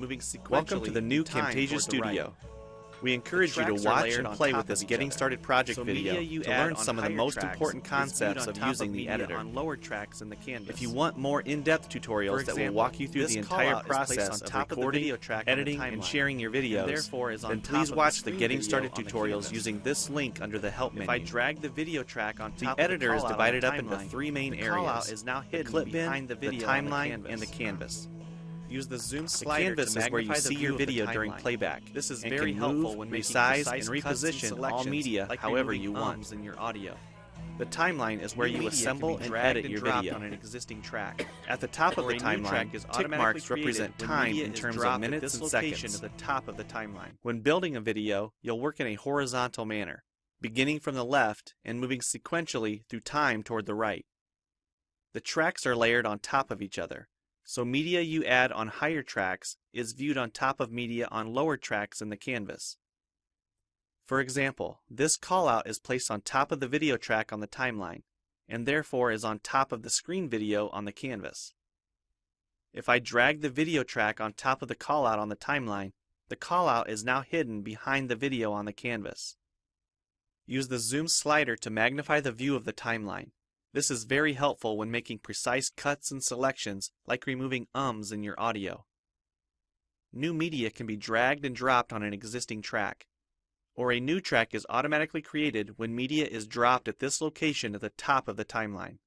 moving sequentially. Welcome to the new Camtasia Studio. We encourage you to watch and play with this Getting Started project video to learn some of the most important concepts of using the editor. On lower tracks in the canvas. If you want more in-depth tutorials that will walk you through the entire process of recording, editing, and sharing your videos, then please watch the Getting Started tutorials using this link under the Help menu. If I drag the video track on top the editor is divided up into three main areas: is now hidden the clip bin, behind the video timeline, and the canvas. Use the zoom The slider canvas to is where you magnify the see your view of the video during timeline. playback. This is and very can helpful move, when making resize, precise and cuts reposition all media like however removing you want. ums in your audio. The timeline is where New you media assemble can be and dragged edit your dropped video. on an existing track. At the top of Or the a new track timeline, is tick automatically marks created represent when time media in is terms of dropped at minutes this and location seconds. to the top of the timeline. When building a video, you'll work in a horizontal manner, beginning from the left and moving sequentially through time toward the right. The tracks are layered on top of each other, so media you add on higher tracks is viewed on top of media on lower tracks in the canvas. For example, this callout is placed on top of the video track on the timeline, and therefore is on top of the screen video on the canvas. If I drag the video track on top of the callout on the timeline, the callout is now hidden behind the video on the canvas. Use the zoom slider to magnify the view of the timeline. This is very helpful when making precise cuts and selections, like removing ums in your audio. New media can be dragged and dropped on an existing track, or a new track is automatically created when media is dropped at this location at the top of the timeline.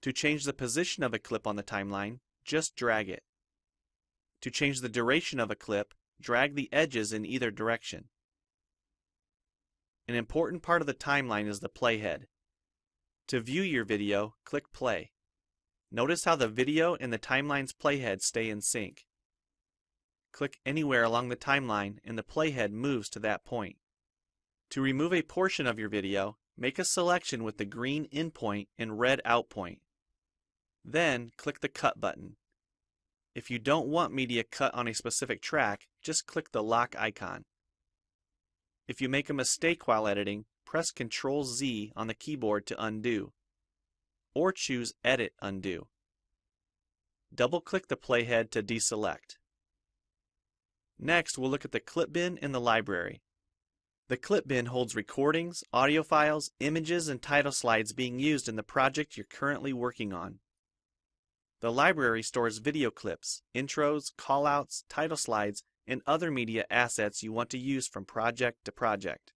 To change the position of a clip on the timeline, just drag it. To change the duration of a clip, drag the edges in either direction. An important part of the timeline is the playhead. To view your video, click play. Notice how the video and the timeline's playhead stay in sync. Click anywhere along the timeline and the playhead moves to that point. To remove a portion of your video, make a selection with the green in point and red out point. Then click the cut button. If you don't want media cut on a specific track, just click the lock icon. If you make a mistake while editing, press Ctrl-Z on the keyboard to undo, or choose Edit Undo. Double-click the playhead to deselect. Next, we'll look at the clip bin in the library. The clip bin holds recordings, audio files, images, and title slides being used in the project you're currently working on. The library stores video clips, intros, callouts, title slides, and other media assets you want to use from project to project.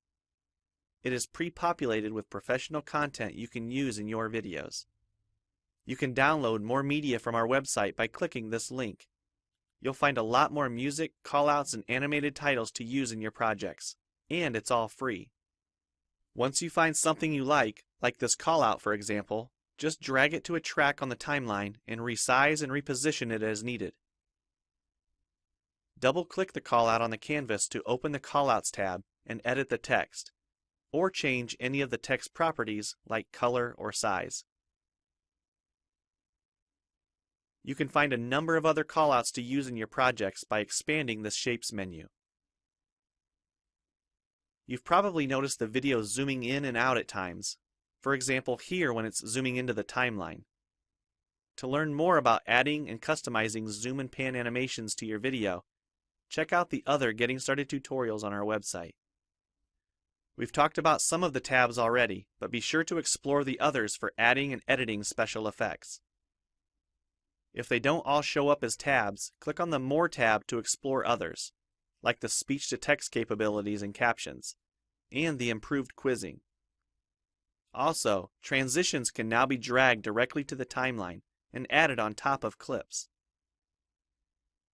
It is pre-populated with professional content you can use in your videos. You can download more media from our website by clicking this link. You'll find a lot more music, callouts, and animated titles to use in your projects, and it's all free. Once you find something you like this callout for example, just drag it to a track on the timeline and resize and reposition it as needed. Double-click the callout on the canvas to open the Callouts tab and edit the text, or change any of the text properties like color or size. You can find a number of other callouts to use in your projects by expanding the Shapes menu. You've probably noticed the video zooming in and out at times, for example here when it's zooming into the timeline. To learn more about adding and customizing zoom and pan animations to your video, check out the other Getting Started tutorials on our website. We've talked about some of the tabs already, but be sure to explore the others for adding and editing special effects. If they don't all show up as tabs, click on the More tab to explore others, like the speech-to-text capabilities and captions, and the improved quizzing. Also, transitions can now be dragged directly to the timeline and added on top of clips.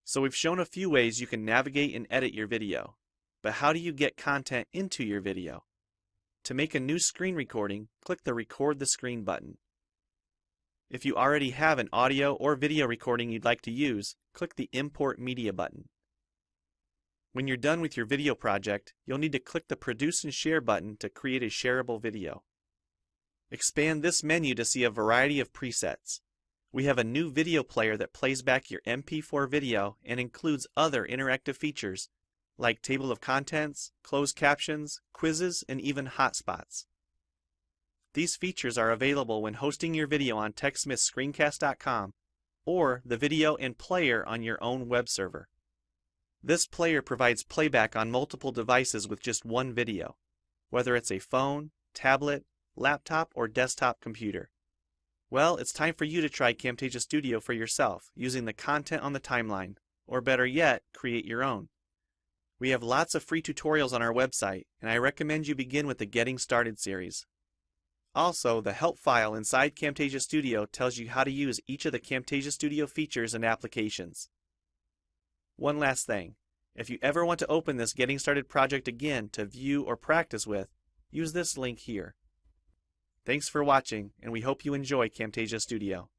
So we've shown a few ways you can navigate and edit your video. But how do you get content into your video? To make a new screen recording, click the Record the Screen button. If you already have an audio or video recording you'd like to use, click the Import Media button. When you're done with your video project, you'll need to click the Produce and Share button to create a shareable video. Expand this menu to see a variety of presets. We have a new video player that plays back your MP4 video and includes other interactive features like table of contents, closed captions, quizzes, and even hotspots. These features are available when hosting your video on TechSmithScreencast.com or the video and player on your own web server. This player provides playback on multiple devices with just one video, whether it's a phone, tablet, laptop, or desktop computer. Well, it's time for you to try Camtasia Studio for yourself using the content on the timeline, or better yet, create your own. We have lots of free tutorials on our website, and I recommend you begin with the Getting Started series. Also, the help file inside Camtasia Studio tells you how to use each of the Camtasia Studio features and applications. One last thing, if you ever want to open this Getting Started project again to view or practice with, use this link here. Thanks for watching, and we hope you enjoy Camtasia Studio.